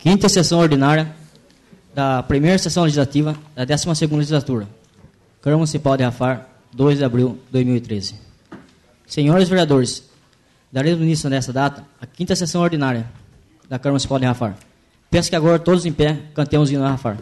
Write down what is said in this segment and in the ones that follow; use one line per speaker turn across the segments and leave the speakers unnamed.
Quinta sessão ordinária da primeira sessão legislativa da 12ª legislatura. Câmara Municipal de Rafar, 2 de abril de 2013. Senhores vereadores, daremos início nesta data a quinta sessão ordinária da Câmara Municipal de Rafar. Peço que agora todos em pé cantemos o hino da Rafar.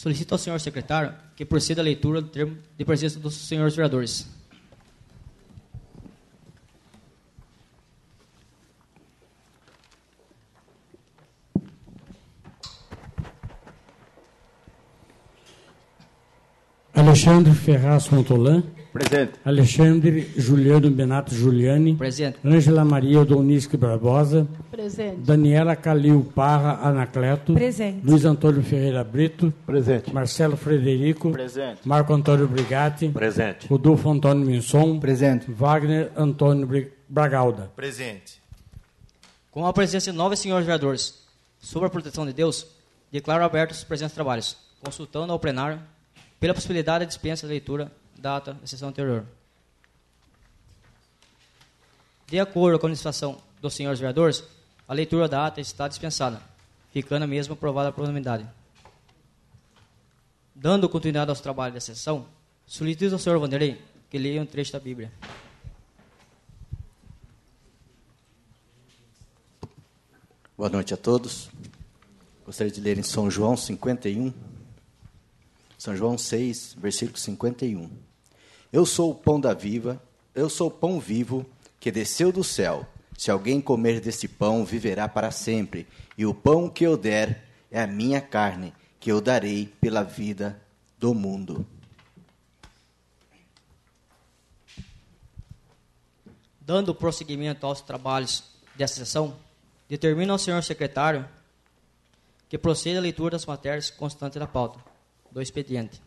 Solicito ao senhor secretário que proceda a leitura do termo de presença dos senhores vereadores.
Alexandre Ferraz Montolan.
Presente.
Alexandre Juliano Benato Giuliani.
Presente.
Ângela Maria Odonisque Barbosa.
Presente.
Daniela Calil Parra Anacleto.
Presente.
Luiz Antônio Ferreira Brito.
Presente.
Marcelo Frederico.
Presente.
Marco Antônio Brigatti.
Presente.
Rodolfo Antônio Minson.
Presente.
Wagner Antônio Bragalda.
Presente.
Com a presença de 9 senhores vereadores, sob a proteção de Deus, declaro abertos os presentes trabalhos, consultando ao plenário pela possibilidade de dispensa de leitura da ata da sessão anterior. De acordo com a legislação dos senhores vereadores, a leitura da ata está dispensada, ficando a mesma aprovada por unanimidade. Dando continuidade aos trabalhos da sessão, solicito ao senhor Vanderlei que leia um trecho da Bíblia.
Boa noite a todos. Gostaria de ler em São João 51. São João 6, versículo 51. Eu sou o pão da viva, eu sou o pão vivo que desceu do céu. Se alguém comer deste pão, viverá para sempre. E o pão que eu der é a minha carne, que eu darei pela vida do mundo.
Dando prosseguimento aos trabalhos desta sessão, determina ao senhor secretário que proceda a leitura das matérias constantes da pauta do expediente.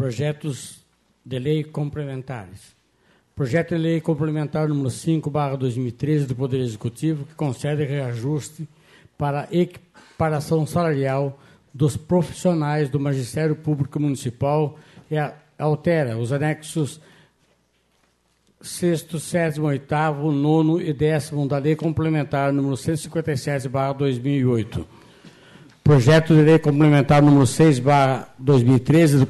Projetos de lei complementares. Projeto de lei complementar número 5/2013 do Poder Executivo, que concede reajuste para equiparação salarial dos profissionais do Magistério Público Municipal e altera os anexos 6º, 7º, 8º, 9º e 10º da Lei Complementar número 157/2008. Projeto de lei complementar número 6/2013 do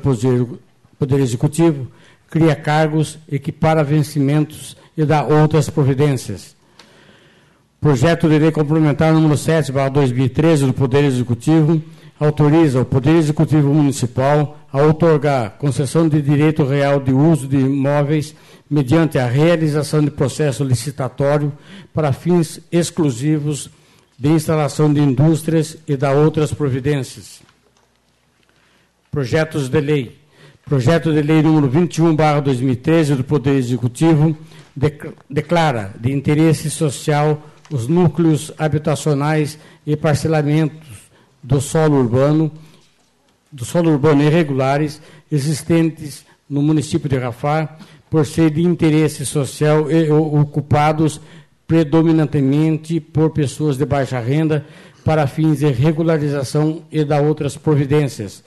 Poder Executivo cria cargos, equipara vencimentos e dá outras providências. Projeto de lei complementar número 7/2013 do Poder Executivo autoriza o Poder Executivo Municipal a outorgar concessão de direito real de uso de imóveis mediante a realização de processo licitatório para fins exclusivos de instalação de indústrias e dá outras providências. Projetos de lei. Projeto de lei número 21/2013 do Poder Executivo declara de interesse social os núcleos habitacionais e parcelamentos do solo urbano irregulares existentes no município de Rafar, por ser de interesse social e ocupados predominantemente por pessoas de baixa renda para fins de regularização e da outras providências.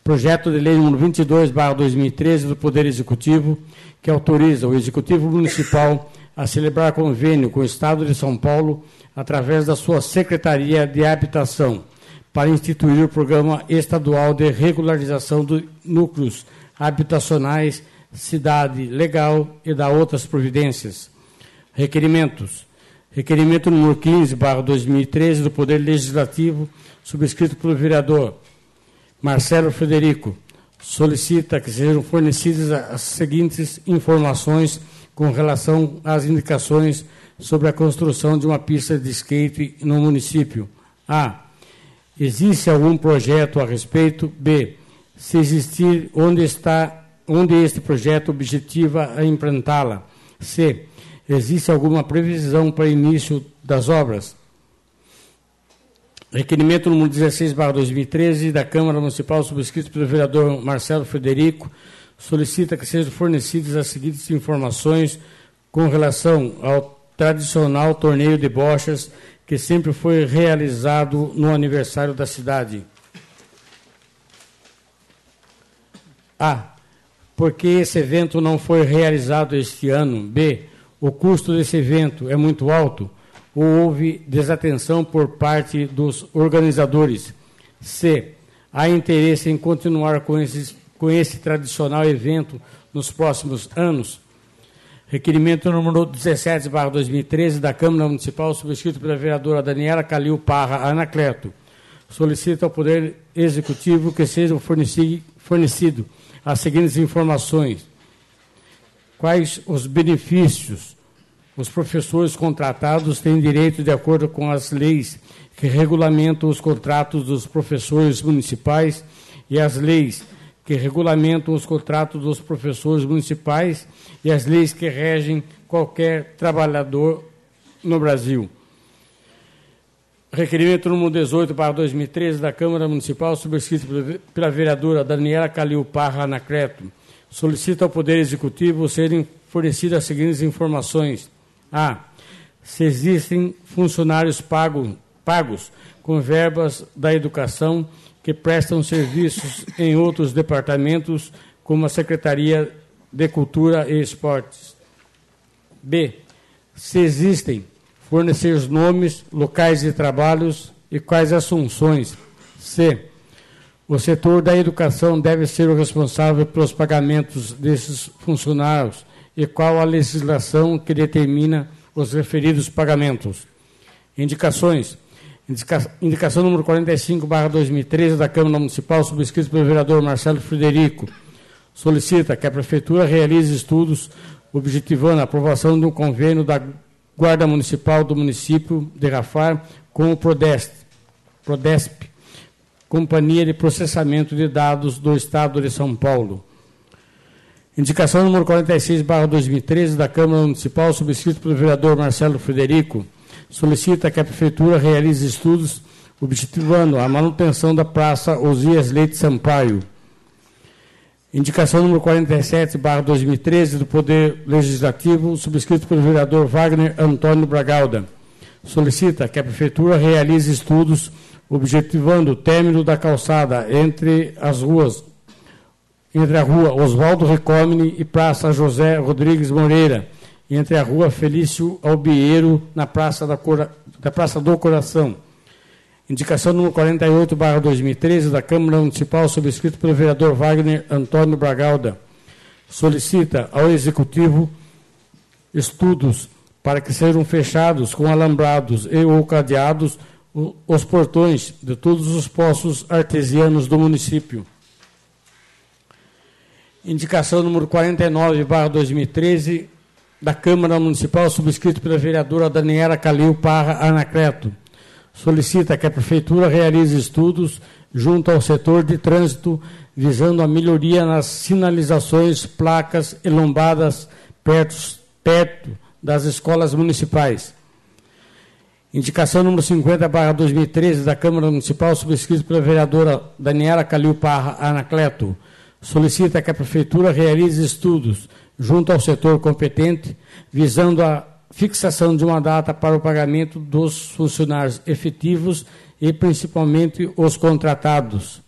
Projeto de lei número 22/2013 do Poder Executivo, que autoriza o Executivo Municipal a celebrar convênio com o Estado de São Paulo, através da sua Secretaria de Habitação, para instituir o Programa Estadual de Regularização de Núcleos Habitacionais, Cidade Legal e da outras providências. Requerimentos. Requerimento número 15/2013 do Poder Legislativo, subscrito pelo vereador Marcelo Frederico, solicita que sejam fornecidas as seguintes informações com relação às indicações sobre a construção de uma pista de skate no município. A. Existe algum projeto a respeito? B. Se existir, onde este projeto objetiva a implantá-la? C. Existe alguma previsão para início das obras? Requerimento número 16/2013 da Câmara Municipal, subscrito pelo vereador Marcelo Frederico, solicita que sejam fornecidas as seguintes informações com relação ao tradicional torneio de bochas que sempre foi realizado no aniversário da cidade. A. Por que esse evento não foi realizado este ano? B. O custo desse evento é muito alto ou houve desatenção por parte dos organizadores? C. Há interesse em continuar com esse tradicional evento nos próximos anos? Requerimento número 17/2013 da Câmara Municipal, subscrito pela vereadora Daniela Calil Parra Anacleto, solicita ao Poder Executivo que sejam fornecido as seguintes informações. Quais os benefícios os professores contratados têm direito de acordo com as leis que regulamentam os contratos dos professores municipais e as leis que regulamentam os contratos dos professores municipais e as leis que regem qualquer trabalhador no Brasil. Requerimento número 18/2013 da Câmara Municipal, subscrito pela vereadora Daniela Calil Parra Anacleto, solicita ao Poder Executivo serem fornecidas as seguintes informações. A. Se existem funcionários pagos com verbas da educação que prestam serviços em outros departamentos, como a Secretaria de Cultura e Esportes. B. Se existem, fornecer os nomes, locais de trabalhos e quais as funções. C. O setor da educação deve ser o responsável pelos pagamentos desses funcionários e qual a legislação que determina os referidos pagamentos. Indicações. Indicação número 45/2013 da Câmara Municipal, subscrito pelo vereador Marcelo Frederico, solicita que a Prefeitura realize estudos objetivando a aprovação de um convênio da Guarda Municipal do município de Rafar com o Prodesp, Companhia de Processamento de Dados do Estado de São Paulo. Indicação número 46/2013 da Câmara Municipal, subscrito pelo vereador Marcelo Frederico, solicita que a Prefeitura realize estudos objetivando a manutenção da Praça Osias Leite Sampaio. Indicação número 47/2013 do Poder Legislativo, subscrito pelo vereador Wagner Antônio Bragalda. Solicita que a Prefeitura realize estudos objetivando o término da calçada entre a rua Oswaldo Recomini e Praça José Rodrigues Moreira, e entre a rua Felício Albieiro, na Praça do Coração. Indicação número 48/2013 da Câmara Municipal, subscrito pelo vereador Wagner Antônio Bragalda. Solicita ao Executivo estudos para que sejam fechados com alambrados e ou cadeados os portões de todos os poços artesianos do município. Indicação número 49/2013 da Câmara Municipal, subscrito pela vereadora Daniela Calil Parra Anacleto. Solicita que a Prefeitura realize estudos junto ao setor de trânsito, visando a melhoria nas sinalizações, placas e lombadas perto das escolas municipais. Indicação número 50/2013 da Câmara Municipal, subscrito pela vereadora Daniela Calil Parra Anacleto. Solicita que a Prefeitura realize estudos junto ao setor competente, visando a fixação de uma data para o pagamento dos funcionários efetivos e principalmente os contratados.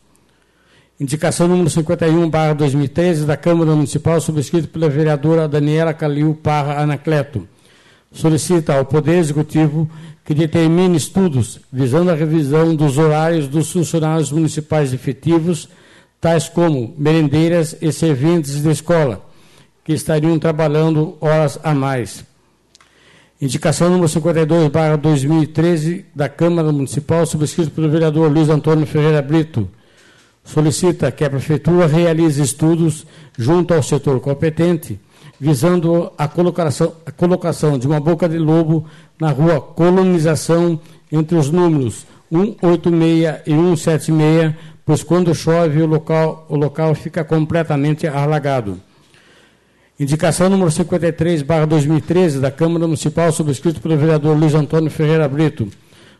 Indicação número 51/2013 da Câmara Municipal, subscrito pela vereadora Daniela Calil Parra Anacleto. Solicita ao Poder Executivo que determine estudos visando a revisão dos horários dos funcionários municipais efetivos, tais como merendeiras e serventes de escola, que estariam trabalhando horas a mais. Indicação número 52/2013 da Câmara Municipal, subscrito pelo vereador Luiz Antônio Ferreira Brito. Solicita que a Prefeitura realize estudos junto ao setor competente, visando a colocação de uma boca de lobo na rua Colonização, entre os números 186 e 176, pois quando chove o local fica completamente alagado. Indicação número 53/2013 da Câmara Municipal, subscrito pelo vereador Luiz Antônio Ferreira Brito.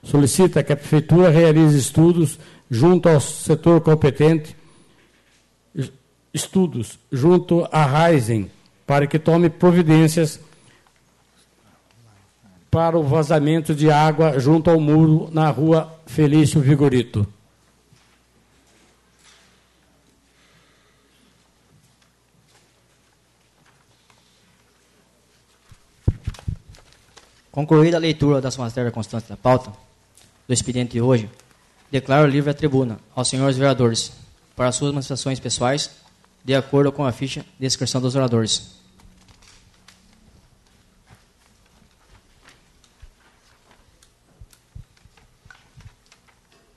Solicita que a Prefeitura realize estudos junto ao setor competente, estudos junto à Raizen, para que tome providências para o vazamento de água junto ao muro na rua Felício Vigorito.
Concluída a leitura das matérias constantes da pauta do expediente de hoje, declaro livre a tribuna aos senhores vereadores para suas manifestações pessoais, de acordo com a ficha de inscrição dos vereadores.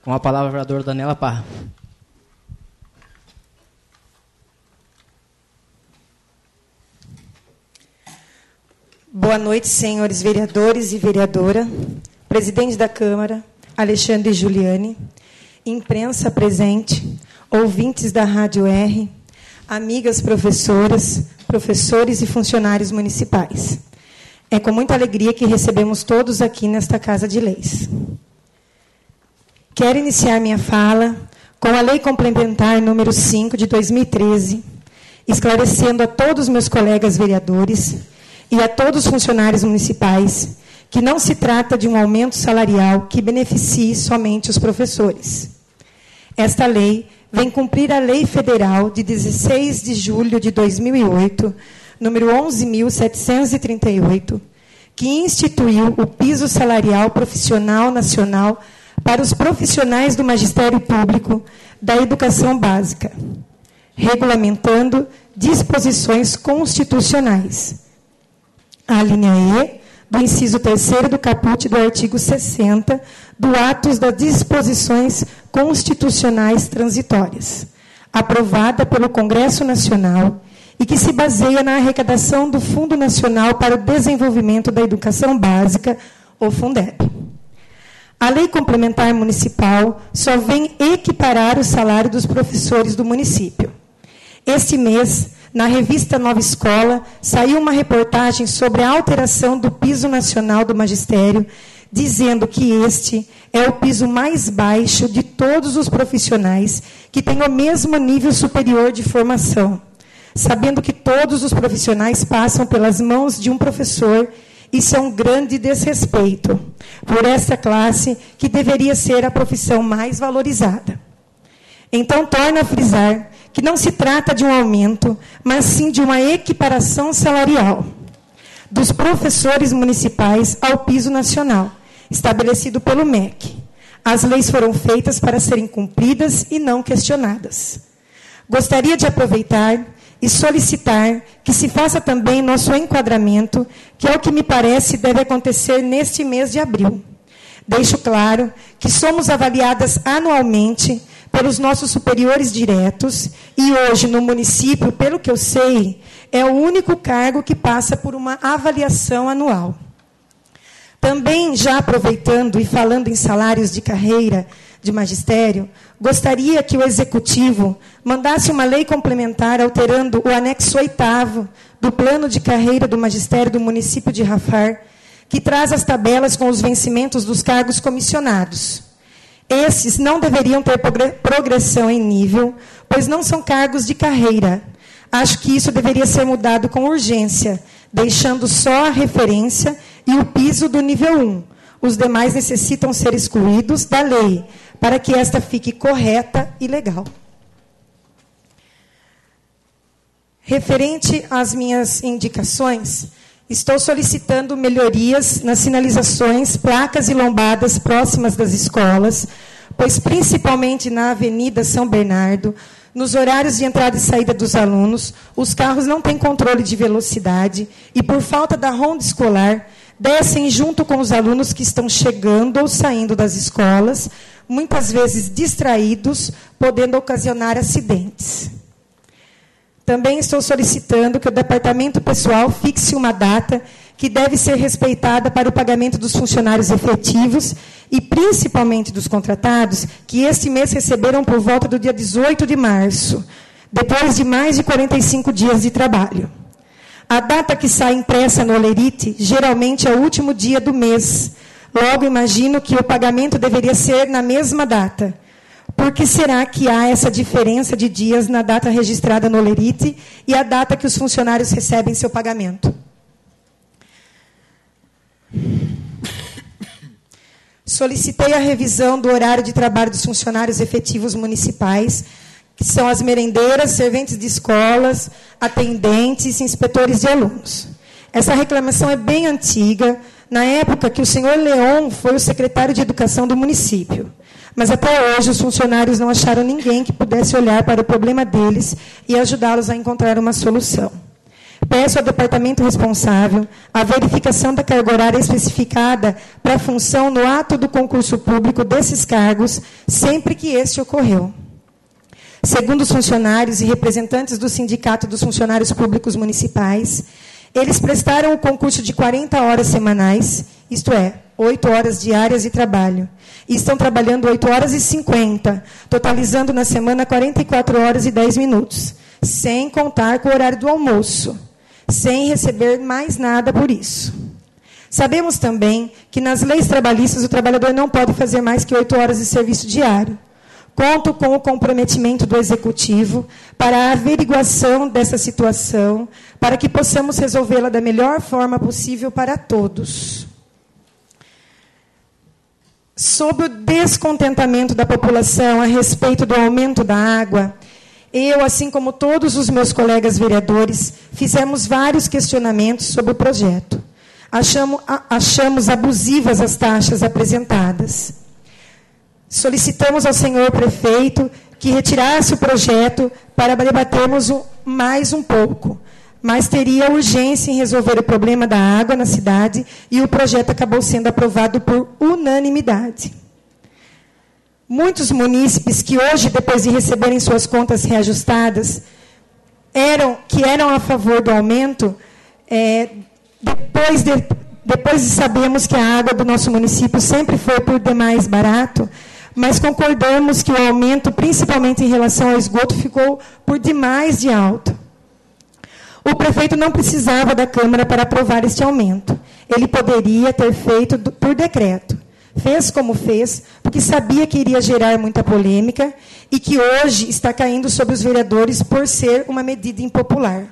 Com a palavra a vereadora Daniela Parra.
Boa noite, senhores vereadores e vereadora, presidente da Câmara, Alexandre Giuliani, imprensa presente, ouvintes da Rádio R, amigas professoras, professores e funcionários municipais. É com muita alegria que recebemos todos aqui nesta Casa de Leis. Quero iniciar minha fala com a Lei Complementar número 5 de 2013, esclarecendo a todos os meus colegas vereadores e a todos os funcionários municipais que não se trata de um aumento salarial que beneficie somente os professores. Esta lei vem cumprir a Lei Federal de 16 de julho de 2008, número 11.738, que instituiu o piso salarial profissional nacional para os profissionais do Magistério Público da Educação Básica, regulamentando disposições constitucionais. A linha E, do inciso 3º do caput do artigo 60 do Atos das Disposições Constitucionais Transitórias, aprovada pelo Congresso Nacional e que se baseia na arrecadação do Fundo Nacional para o Desenvolvimento da Educação Básica, o Fundeb. A Lei Complementar Municipal só vem equiparar o salário dos professores do município. Este mês, na revista Nova Escola, saiu uma reportagem sobre a alteração do piso nacional do magistério, dizendo que este é o piso mais baixo de todos os profissionais que têm o mesmo nível superior de formação, sabendo que todos os profissionais passam pelas mãos de um professor. Isso é um grande desrespeito por esta classe, que deveria ser a profissão mais valorizada. Então, torno a frisar que não se trata de um aumento, mas sim de uma equiparação salarial dos professores municipais ao piso nacional, estabelecido pelo MEC. As leis foram feitas para serem cumpridas e não questionadas. Gostaria de aproveitar e solicitar que se faça também nosso enquadramento, que é o que me parece deve acontecer neste mês de abril. Deixo claro que somos avaliadas anualmente pelos nossos superiores diretos e hoje no município, pelo que eu sei, é o único cargo que passa por uma avaliação anual. Também, já aproveitando e falando em salários de carreira de magistério, gostaria que o Executivo mandasse uma lei complementar alterando o anexo 8º do plano de carreira do magistério do município de Rafar, que traz as tabelas com os vencimentos dos cargos comissionados. Esses não deveriam ter progressão em nível, pois não são cargos de carreira. Acho que isso deveria ser mudado com urgência, deixando só a referência e o piso do nível 1. Os demais necessitam ser excluídos da lei, para que esta fique correta e legal. Referente às minhas indicações, estou solicitando melhorias nas sinalizações, placas e lombadas próximas das escolas, pois principalmente na Avenida São Bernardo, nos horários de entrada e saída dos alunos, os carros não têm controle de velocidade e, por falta da ronda escolar, descem junto com os alunos que estão chegando ou saindo das escolas, muitas vezes distraídos, podendo ocasionar acidentes. Também estou solicitando que o Departamento Pessoal fixe uma data que deve ser respeitada para o pagamento dos funcionários efetivos e, principalmente, dos contratados, que este mês receberam por volta do dia 18 de março, depois de mais de 45 dias de trabalho. A data que sai impressa no Olerite geralmente é o último dia do mês. Logo, imagino que o pagamento deveria ser na mesma data. Por que será que há essa diferença de dias na data registrada no Olerite e a data que os funcionários recebem seu pagamento? Solicitei a revisão do horário de trabalho dos funcionários efetivos municipais, que são as merendeiras, serventes de escolas, atendentes e inspetores de alunos. Essa reclamação é bem antiga, na época que o senhor Leon foi o secretário de Educação do município. Mas até hoje os funcionários não acharam ninguém que pudesse olhar para o problema deles e ajudá-los a encontrar uma solução. Peço ao departamento responsável a verificação da carga horária especificada para a função no ato do concurso público desses cargos, sempre que este ocorreu. Segundo os funcionários e representantes do Sindicato dos Funcionários Públicos Municipais, eles prestaram o concurso de 40 horas semanais, isto é, 8 horas diárias de trabalho, e estão trabalhando 8 horas e 50, totalizando na semana 44 horas e 10 minutos, sem contar com o horário do almoço, sem receber mais nada por isso. Sabemos também que nas leis trabalhistas o trabalhador não pode fazer mais que 8 horas de serviço diário. Conto com o comprometimento do Executivo para a averiguação dessa situação, para que possamos resolvê-la da melhor forma possível para todos. Sobre o descontentamento da população a respeito do aumento da água, eu, assim como todos os meus colegas vereadores, fizemos vários questionamentos sobre o projeto. Achamos abusivas as taxas apresentadas. Solicitamos ao senhor prefeito que retirasse o projeto para debatermos mais um pouco, mas teria urgência em resolver o problema da água na cidade e o projeto acabou sendo aprovado por unanimidade. Muitos munícipes que hoje, depois de receberem suas contas reajustadas, que eram a favor do aumento, depois de sabermos que a água do nosso município sempre foi por demais barato, mas concordamos que o aumento, principalmente em relação ao esgoto, ficou por demais de alto. O prefeito não precisava da Câmara para aprovar este aumento. Ele poderia ter feito por decreto. Fez como fez, porque sabia que iria gerar muita polêmica e que hoje está caindo sobre os vereadores por ser uma medida impopular.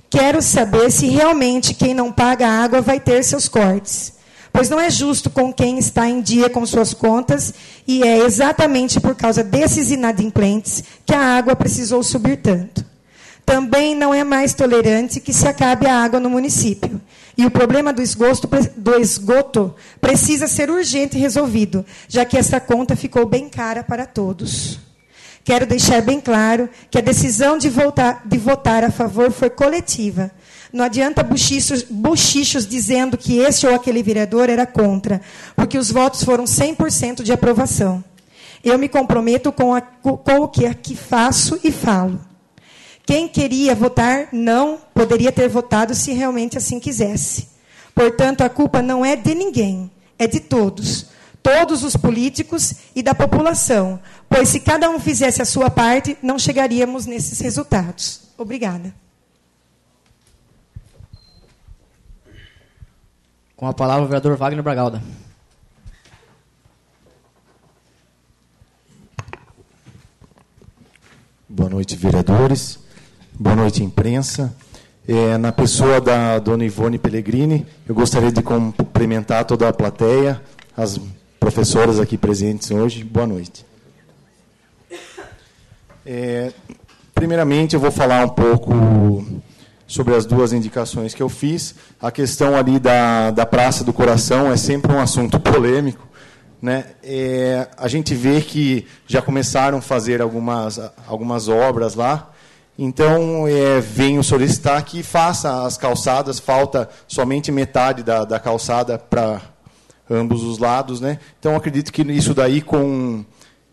Quero saber se realmente quem não paga a água vai ter seus cortes, pois não é justo com quem está em dia com suas contas e é exatamente por causa desses inadimplentes que a água precisou subir tanto. Também não é mais tolerante que se acabe a água no município. E o problema do esgoto precisa ser urgente resolvido, já que essa conta ficou bem cara para todos. Quero deixar bem claro que a decisão de votar a favor foi coletiva. Não adianta bochichos dizendo que esse ou aquele vereador era contra, porque os votos foram 100% de aprovação. Eu me comprometo com o que aqui faço e falo. Quem queria votar não poderia ter votado se realmente assim quisesse. Portanto, a culpa não é de ninguém, é de todos. Todos os políticos e da população. Pois se cada um fizesse a sua parte, não chegaríamos nesses resultados. Obrigada.
Com a palavra o vereador Wagner Bragalda.
Boa noite, vereadores. Boa noite, imprensa. Na pessoa da dona Ivone Pellegrini, eu gostaria de cumprimentar toda a plateia, as professoras aqui presentes hoje. Boa noite. Primeiramente, eu vou falar um pouco sobre as duas indicações que eu fiz. A questão ali da Praça do Coração é sempre um assunto polêmico, né? A gente vê que já começaram a fazer algumas obras lá. Então, venho solicitar que faça as calçadas, falta somente metade da calçada para ambos os lados, né? Então, acredito que isso daí, com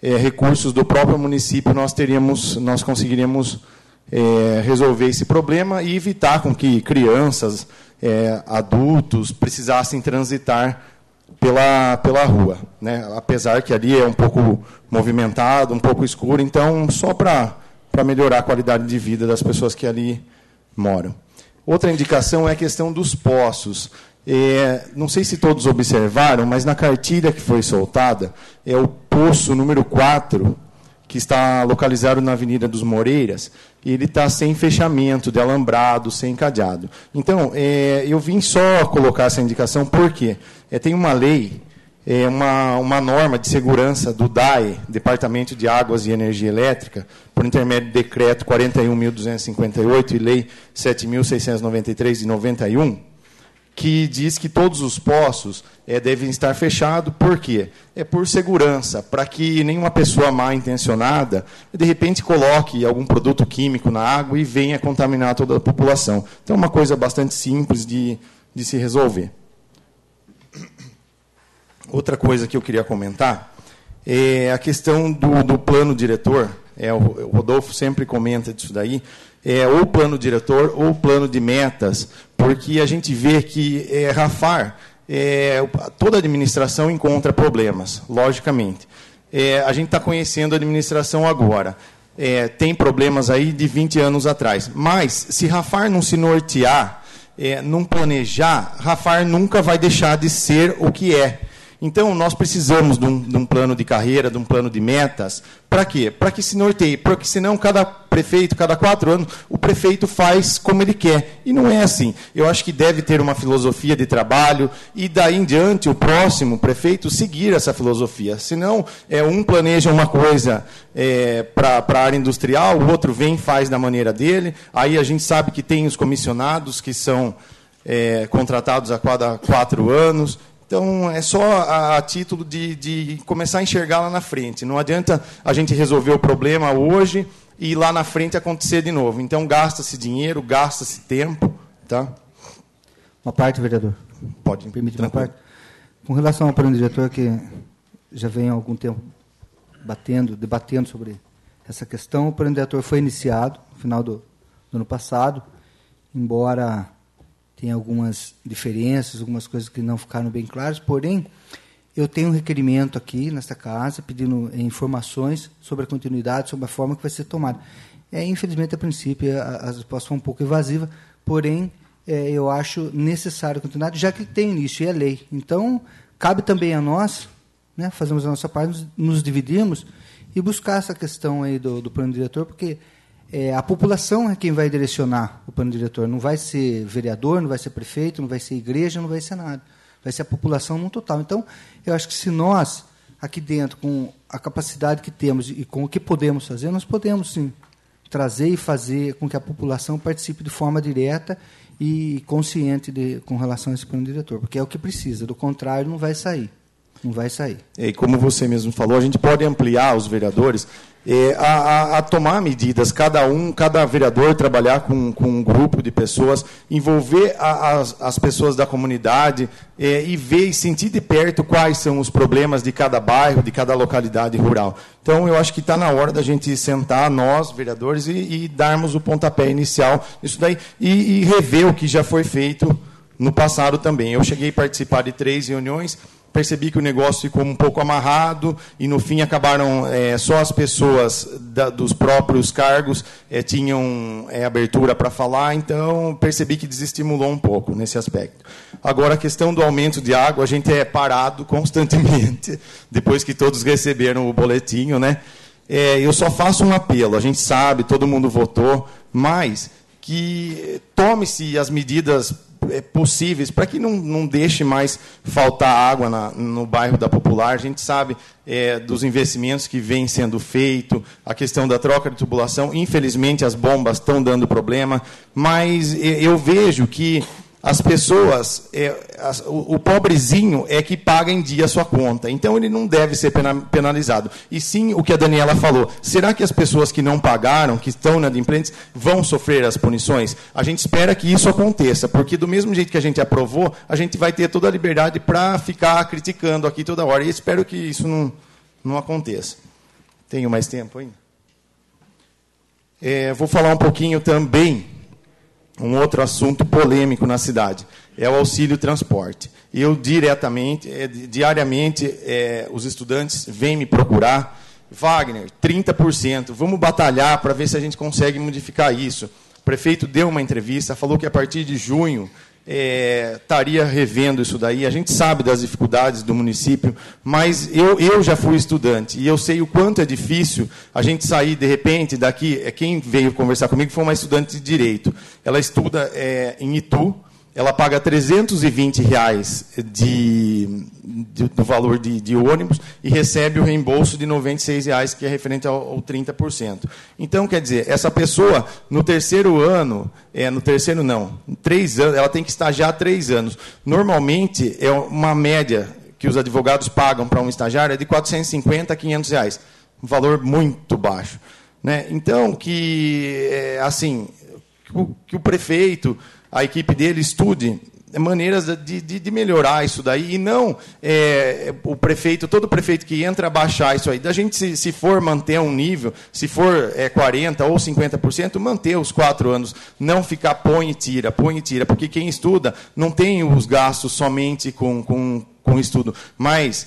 recursos do próprio município, nós conseguiríamos resolver esse problema e evitar com que crianças, adultos, precisassem transitar pela rua, né? Apesar que ali é um pouco movimentado, um pouco escuro, então, só para melhorar a qualidade de vida das pessoas que ali moram. Outra indicação é a questão dos poços. Não sei se todos observaram, mas na cartilha que foi soltada, é o poço número 4, que está localizado na Avenida dos Moreiras, e ele está sem fechamento de alambrado, sem cadeado. Então, eu vim só colocar essa indicação porque tem uma lei, uma norma de segurança do DAE, Departamento de Águas e Energia Elétrica, por intermédio do decreto 41.258 e lei 7.693 de 91, que diz que todos os poços devem estar fechados. Por quê? Por segurança, para que nenhuma pessoa mal intencionada, de repente, coloque algum produto químico na água e venha contaminar toda a população. Então, é uma coisa bastante simples de se resolver. Outra coisa que eu queria comentar é a questão do plano diretor. O Rodolfo sempre comenta disso daí. Ou plano diretor ou plano de metas, porque a gente vê que Rafar, toda administração encontra problemas, logicamente. A gente está conhecendo a administração agora. Tem problemas aí de 20 anos atrás. Mas, se Rafar não se nortear, não planejar, Rafar nunca vai deixar de ser o que é. Então, nós precisamos de um plano de carreira, de um plano de metas. Para quê? Para que se norteie. Porque, senão, cada prefeito, cada 4 anos, o prefeito faz como ele quer. E não é assim. Eu acho que deve ter uma filosofia de trabalho e, daí em diante, o próximo prefeito seguir essa filosofia. Senão, um planeja uma coisa para a área industrial, o outro vem e faz da maneira dele. Aí a gente sabe que tem os comissionados que são contratados a cada 4 anos. Então, é só a título de começar a enxergar lá na frente. Não adianta a gente resolver o problema hoje e lá na frente acontecer de novo. Então, gasta-se dinheiro, gasta-se tempo. Tá?
Uma parte, vereador.
Pode.
Permite uma parte. Com relação ao plano diretor, que já vem há algum tempo debatendo sobre essa questão, o plano diretor foi iniciado no final do ano passado, embora tem algumas diferenças, algumas coisas que não ficaram bem claras, porém, eu tenho um requerimento aqui nesta casa, pedindo informações sobre a continuidade, sobre a forma que vai ser tomada. Infelizmente, a princípio, a resposta foi um pouco evasiva, porém, eu acho necessário a continuidade, já que tem início e é lei. Então, cabe também a nós, né, fazemos a nossa parte, nos dividirmos e buscar essa questão aí do plano diretor, porque a população é quem vai direcionar o plano diretor. Não vai ser vereador, não vai ser prefeito, não vai ser igreja, não vai ser nada. Vai ser a população no total. Então, eu acho que se nós, aqui dentro, com a capacidade que temos e com o que podemos fazer, nós podemos, sim, trazer e fazer com que a população participe de forma direta e consciente com relação a esse plano diretor, porque é o que precisa. Do contrário, não vai sair. Não vai sair.
E como você mesmo falou, a gente pode ampliar os vereadores a tomar medidas, cada vereador trabalhar com um grupo de pessoas, envolver as pessoas da comunidade e ver e sentir de perto quais são os problemas de cada bairro, de cada localidade rural. Então, eu acho que está na hora da gente sentar, nós, vereadores, e darmos o pontapé inicial nisso daí e rever o que já foi feito no passado também. Eu cheguei a participar de 3 reuniões, percebi que o negócio ficou um pouco amarrado e, no fim, acabaram só as pessoas dos próprios cargos tinham abertura para falar, então percebi que desestimulou um pouco nesse aspecto. Agora, a questão do aumento de água, a gente é parado constantemente, depois que todos receberam o boletim, né? Eu só faço um apelo, a gente sabe, todo mundo votou, mas que tome-se as medidas possíveis para que não deixe mais faltar água no bairro da Popular. A gente sabe dos investimentos que vêm sendo feitos, a questão da troca de tubulação. Infelizmente, as bombas estão dando problema, mas eu vejo que as pessoas, o pobrezinho é que paga em dia a sua conta. Então, ele não deve ser penalizado. E sim, o que a Daniela falou, será que as pessoas que não pagaram, que estão inadimplentes, vão sofrer as punições? A gente espera que isso aconteça, porque do mesmo jeito que a gente aprovou, a gente vai ter toda a liberdade para ficar criticando aqui toda hora. E espero que isso não aconteça. Tenho mais tempo ainda? Vou falar um pouquinho também. Um outro assunto polêmico na cidade é o auxílio transporte. Eu diariamente, os estudantes vêm me procurar. Wagner, 30%, vamos batalhar para ver se a gente consegue modificar isso. O prefeito deu uma entrevista, falou que a partir de junho estaria revendo isso daí. A gente sabe das dificuldades do município, mas eu já fui estudante e eu sei o quanto é difícil a gente sair, de repente, daqui. Quem veio conversar comigo foi uma estudante de Direito. Ela estuda em Itu, ela paga R$ 320 do valor de ônibus e recebe o reembolso de R$ 96, que é referente ao 30%. Então, quer dizer, essa pessoa, no terceiro ano, no terceiro não, 3 anos, ela tem que estagiar 3 anos. Normalmente, é uma média que os advogados pagam para um estagiário de R$ 450 a R$ 500, um valor muito baixo. Né? Então, que o prefeito, a equipe dele estude maneiras de melhorar isso daí, e não todo prefeito que entra abaixar isso aí. Da gente, se for manter um nível, se for 40% ou 50%, manter os 4 anos, não ficar põe e tira, porque quem estuda não tem os gastos somente com estudo, mas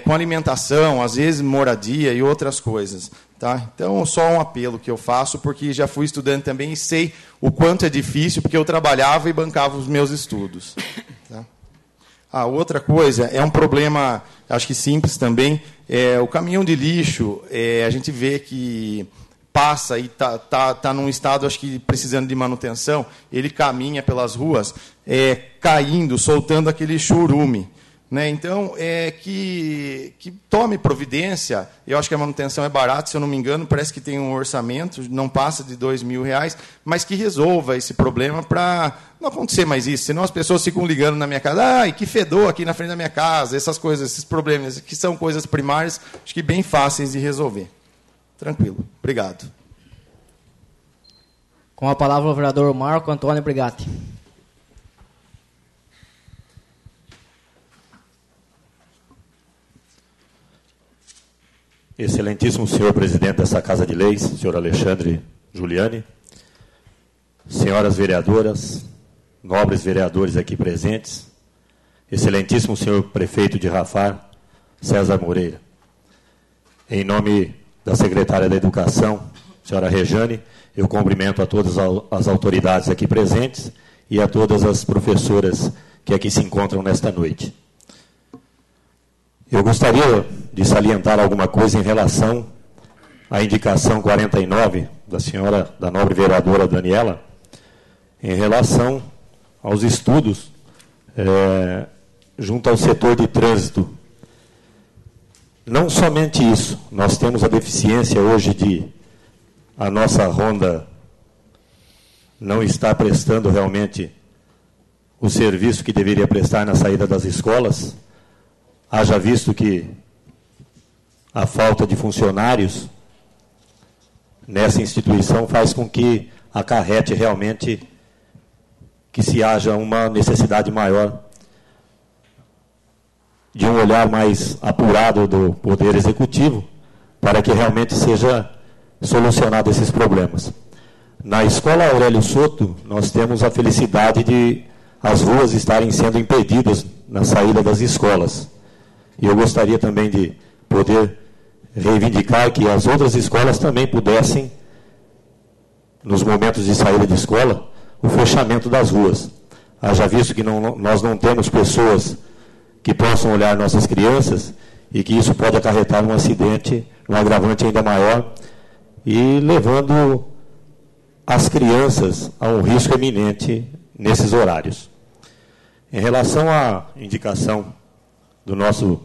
com alimentação, às vezes moradia e outras coisas. Tá? Então, só um apelo que eu faço, porque já fui estudante também e sei o quanto é difícil, porque eu trabalhava e bancava os meus estudos. Tá? Outra coisa, é um problema, acho que simples também, o caminhão de lixo, a gente vê que passa e está num estado, acho que precisando de manutenção, ele caminha pelas ruas, caindo, soltando aquele churume. Né? Então, que tome providência. Eu acho que a manutenção é barata, se eu não me engano, parece que tem um orçamento, não passa de R$ 2.000, mas que resolva esse problema para não acontecer mais isso. Senão as pessoas ficam ligando na minha casa, ai, que fedor aqui na frente da minha casa, essas coisas, esses problemas, que são coisas primárias, acho que bem fáceis de resolver. Tranquilo. Obrigado.
Com a palavra o vereador Marco Antônio Brigatti.
Excelentíssimo senhor presidente dessa Casa de Leis, senhor Alexandre Giuliani, senhoras vereadoras, nobres vereadores aqui presentes, excelentíssimo senhor prefeito de Rafar, César Moreira. Em nome da secretária da Educação, senhora Rejane, eu cumprimento a todas as autoridades aqui presentes e a todas as professoras que aqui se encontram nesta noite. Eu gostaria de salientar alguma coisa em relação à indicação 49 da senhora, da nobre vereadora Daniela, em relação aos estudos junto ao setor de trânsito. Não somente isso, nós temos a deficiência hoje de a nossa ronda não está prestando realmente o serviço que deveria prestar na saída das escolas, haja visto que a falta de funcionários nessa instituição faz com que acarrete realmente que se haja uma necessidade maior de um olhar mais apurado do Poder Executivo para que realmente seja solucionado esses problemas. Na Escola Aurélio Soto, nós temos a felicidade de as ruas estarem sendo impedidas na saída das escolas. E eu gostaria também de poder reivindicar que as outras escolas também pudessem, nos momentos de saída de escola, o fechamento das ruas. Haja visto que nós não temos pessoas que possam olhar nossas crianças e que isso pode acarretar um acidente, um agravante ainda maior, e levando as crianças a um risco eminente nesses horários. Em relação à indicação do nosso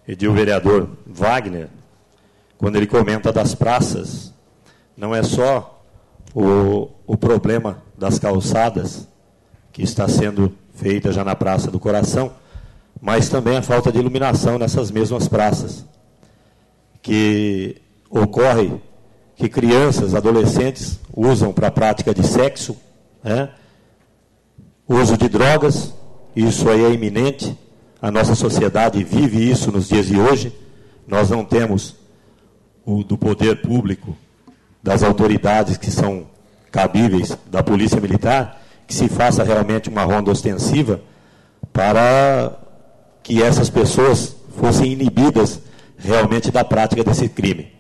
edil vereador Wagner, quando ele comenta das praças, não é só o problema das calçadas, que está sendo feita já na Praça do Coração, mas também a falta de iluminação nessas mesmas praças, que ocorre que crianças, adolescentes usam para a prática de sexo, uso de drogas, isso aí é iminente, a nossa sociedade vive isso nos dias de hoje, nós não temos do poder público, das autoridades que são cabíveis, da Polícia Militar, que se faça realmente uma ronda ostensiva para que essas pessoas fossem inibidas realmente da prática desse crime.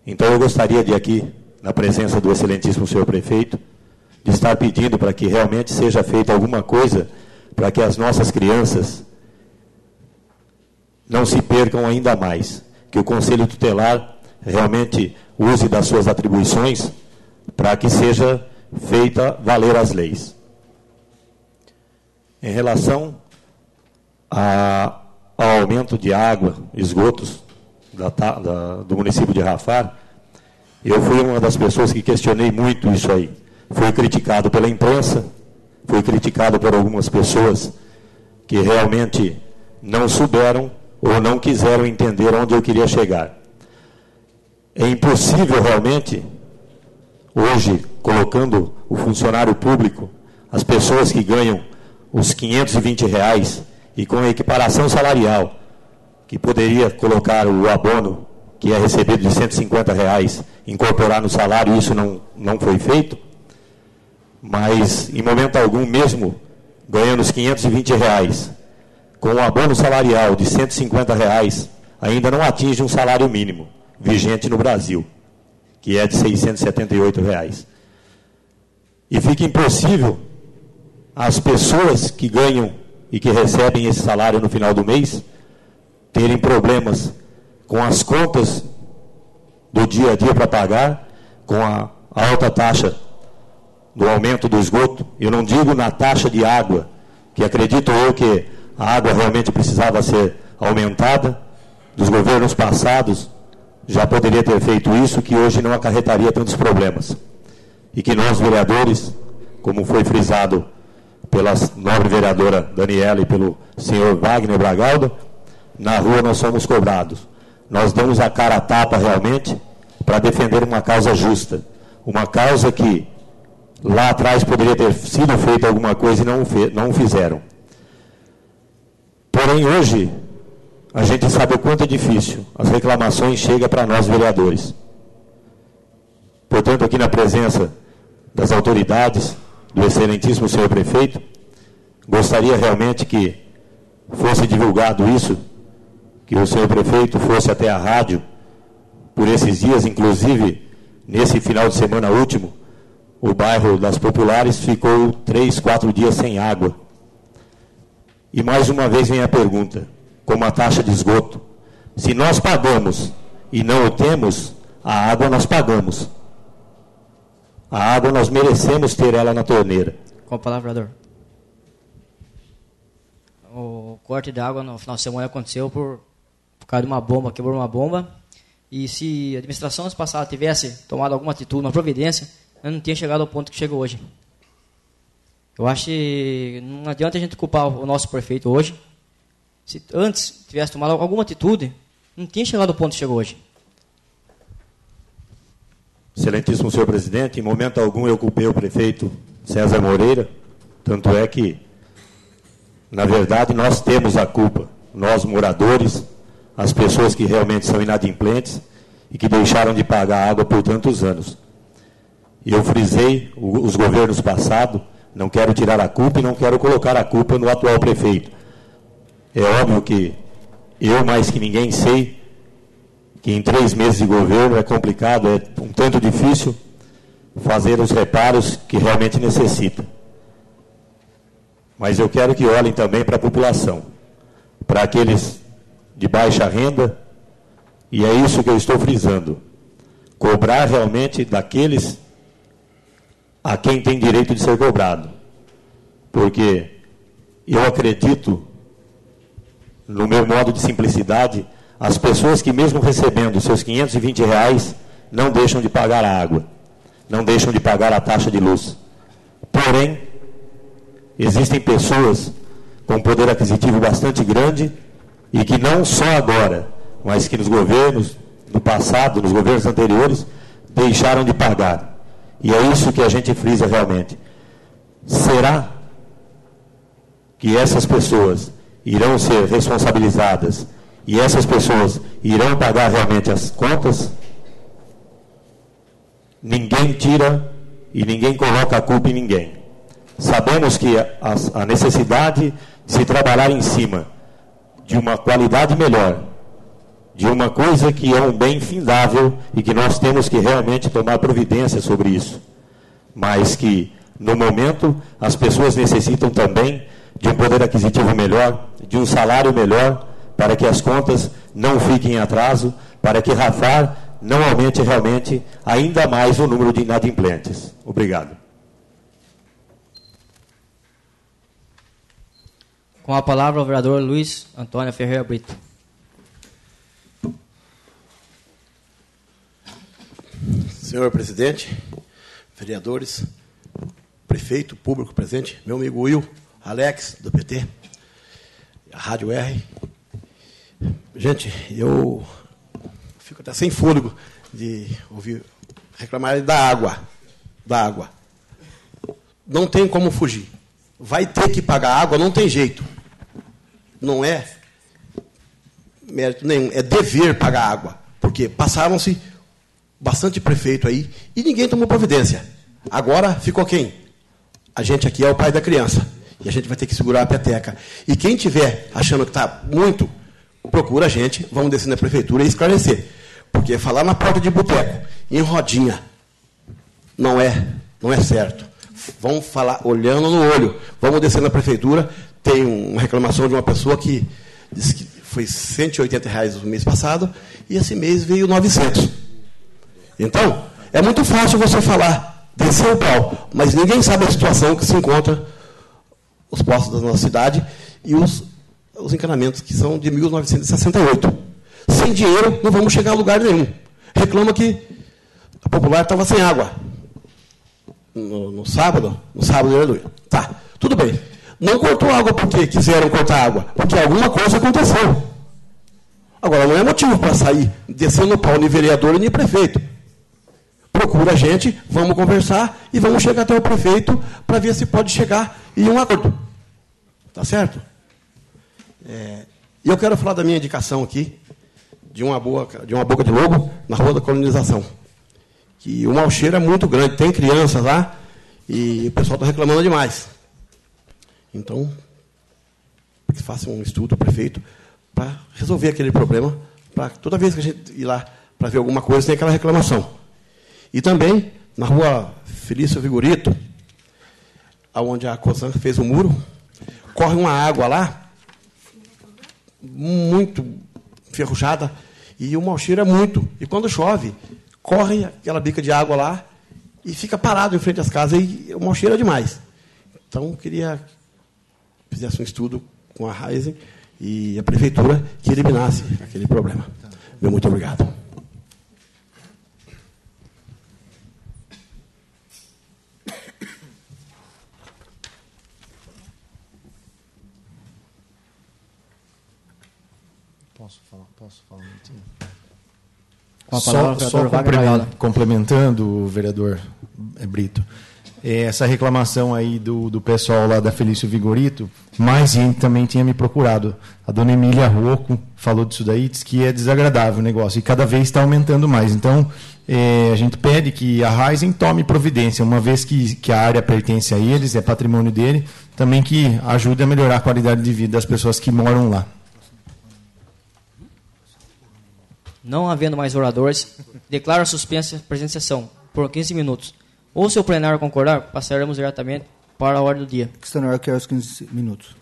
Então eu gostaria de aqui, na presença do excelentíssimo senhor prefeito, de estar pedindo para que realmente seja feita alguma coisa para que as nossas crianças não se percam ainda mais, que o Conselho Tutelar realmente use das suas atribuições para que seja feita valer as leis. Em relação ao aumento de água, esgotos do município de Rafar, eu fui uma das pessoas que questionei muito isso aí. Fui criticado pela imprensa, fui criticado por algumas pessoas que realmente não souberam ou não quiseram entender onde eu queria chegar. É impossível realmente, hoje, colocando o funcionário público, as pessoas que ganham os R$520 e com a equiparação salarial, que poderia colocar o abono que é recebido de R$150, incorporar no salário, isso não foi feito, mas em momento algum, mesmo ganhando os R$520, com o abono salarial de R$150, ainda não atinge um salário mínimo vigente no Brasil, que é de R$678. E fica impossível as pessoas que ganham e que recebem esse salário no final do mês terem problemas com as contas do dia a dia para pagar, com a alta taxa do aumento do esgoto. Eu não digo na taxa de água, que acredito eu que a água realmente precisava ser aumentada, dos governos passados já poderia ter feito isso, que hoje não acarretaria tantos problemas. E que nós, vereadores, como foi frisado pela nobre vereadora Daniela e pelo senhor Wagner Bragaldo, na rua nós somos cobrados. Nós damos a cara a tapa realmente para defender uma causa justa. Uma causa que lá atrás poderia ter sido feita alguma coisa e não fizeram. Porém, hoje, a gente sabe o quanto é difícil. As reclamações chegam para nós, vereadores. Portanto, aqui na presença das autoridades, do excelentíssimo senhor prefeito, gostaria realmente que fosse divulgado isso, que o senhor prefeito fosse até a rádio por esses dias, inclusive nesse final de semana último, o bairro das Populares ficou 3, 4 dias sem água. E mais uma vez vem a pergunta: como a taxa de esgoto. Se nós pagamos e não o temos, a água nós pagamos. A água nós merecemos ter ela na torneira.
Com a palavra, vereador. O corte de água no final de semana aconteceu por causa de uma bomba, quebrou uma bomba. E se a administração passada tivesse tomado alguma atitude, uma providência, eu não tinha chegado ao ponto que chegou hoje. Eu acho que não adianta a gente culpar o nosso prefeito hoje. Se antes tivesse tomado alguma atitude, não tinha chegado ao ponto que chegou hoje.
Excelentíssimo senhor presidente, em momento algum eu culpei o prefeito César Moreira, tanto é que, na verdade, nós temos a culpa, nós moradores, as pessoas que realmente são inadimplentes e que deixaram de pagar água por tantos anos. E eu frisei os governos passados, não quero tirar a culpa e não quero colocar a culpa no atual prefeito. É óbvio que eu, mais que ninguém, sei que em 3 meses de governo é complicado, é um tanto difícil fazer os reparos que realmente necessita. Mas eu quero que olhem também para a população, para aqueles de baixa renda, e é isso que eu estou frisando. Cobrar realmente daqueles a quem tem direito de ser cobrado. Porque eu acredito, no meu modo de simplicidade, as pessoas que mesmo recebendo seus R$520, não deixam de pagar a água, não deixam de pagar a taxa de luz. Porém, existem pessoas com poder aquisitivo bastante grande e que não só agora, mas que nos governos do passado, nos governos anteriores, deixaram de pagar. E é isso que a gente frisa realmente. Será que essas pessoas irão ser responsabilizadas e essas pessoas irão pagar realmente as contas? Ninguém tira e ninguém coloca a culpa em ninguém. Sabemos que a necessidade de se trabalhar em cima de uma qualidade melhor, de uma coisa que é um bem findável e que nós temos que realmente tomar providência sobre isso. Mas que, no momento, as pessoas necessitam também de um poder aquisitivo melhor, de um salário melhor, para que as contas não fiquem em atraso, para que Rafar não aumente realmente ainda mais o número de inadimplentes. Obrigado.
Com a palavra o vereador Luiz Antônio Ferreira Brito.
Senhor presidente, vereadores, prefeito, público presente, meu amigo Will, Alex, do PT, a Rádio R. Gente, eu fico até sem fôlego de ouvir reclamar da água. Da água. Não tem como fugir. Vai ter que pagar água, não tem jeito. Não é mérito nenhum, é dever pagar água. Porque passaram-se bastante prefeito aí e ninguém tomou providência. Agora ficou quem? A gente aqui é o pai da criança. E a gente vai ter que segurar a peteca. E quem estiver achando que está muito, procura a gente, vamos descer na prefeitura e esclarecer. Porque falar na porta de boteco, em rodinha, não é certo. Vamos falar olhando no olho. Vamos descer na prefeitura. Tem uma reclamação de uma pessoa que disse que foi R$180 no mês passado e esse mês veio 900. Então, é muito fácil você falar, descer o pau, mas ninguém sabe a situação que se encontra os postos da nossa cidade e os encanamentos que são de 1968. Sem dinheiro, não vamos chegar a lugar nenhum. Reclama que a Popular estava sem água. No sábado, aleluia. Tá, tudo bem. Não cortou água porque quiseram cortar água, porque alguma coisa aconteceu. Agora, não é motivo para sair descendo o pau nem vereador nem prefeito. Procura a gente, vamos conversar e vamos chegar até o prefeito para ver se pode chegar em um acordo. Tá certo? E eu quero falar da minha indicação aqui, de uma boca de lobo, na Rua da Colonização. Que o mau cheiro é muito grande, tem crianças lá e o pessoal está reclamando demais. Então, que faça um estudo, prefeito, para resolver aquele problema, para toda vez que a gente ir lá para ver alguma coisa, tem aquela reclamação. E também, na Rua Felício Vigorito, onde a Cosan fez o muro, corre uma água lá, muito enferrujada, e o mau cheiro é muito. E quando chove, corre aquela bica de água lá e fica parado em frente às casas, e o mau cheiro é demais. Então, eu queria que fizesse um estudo com a Raizen e a prefeitura que eliminasse aquele problema. Meu muito obrigado.
Posso falar um minutinho?
Com a palavra,
Só complementando, o vereador Brito, essa reclamação aí do pessoal lá da Felício Vigorito, mais gente também tinha me procurado. A dona Emília Rocco falou disso daí, disse que é desagradável o negócio, e cada vez está aumentando mais. Então, a gente pede que a Raizen tome providência, uma vez que a área pertence a eles, é patrimônio dele, também que ajude a melhorar a qualidade de vida das pessoas que moram lá.
Não havendo mais oradores, declaro suspensa a presente sessão por 15 minutos. Ou, se o plenário concordar, passaremos diretamente para a ordem do dia.
Questão quer os 15 minutos.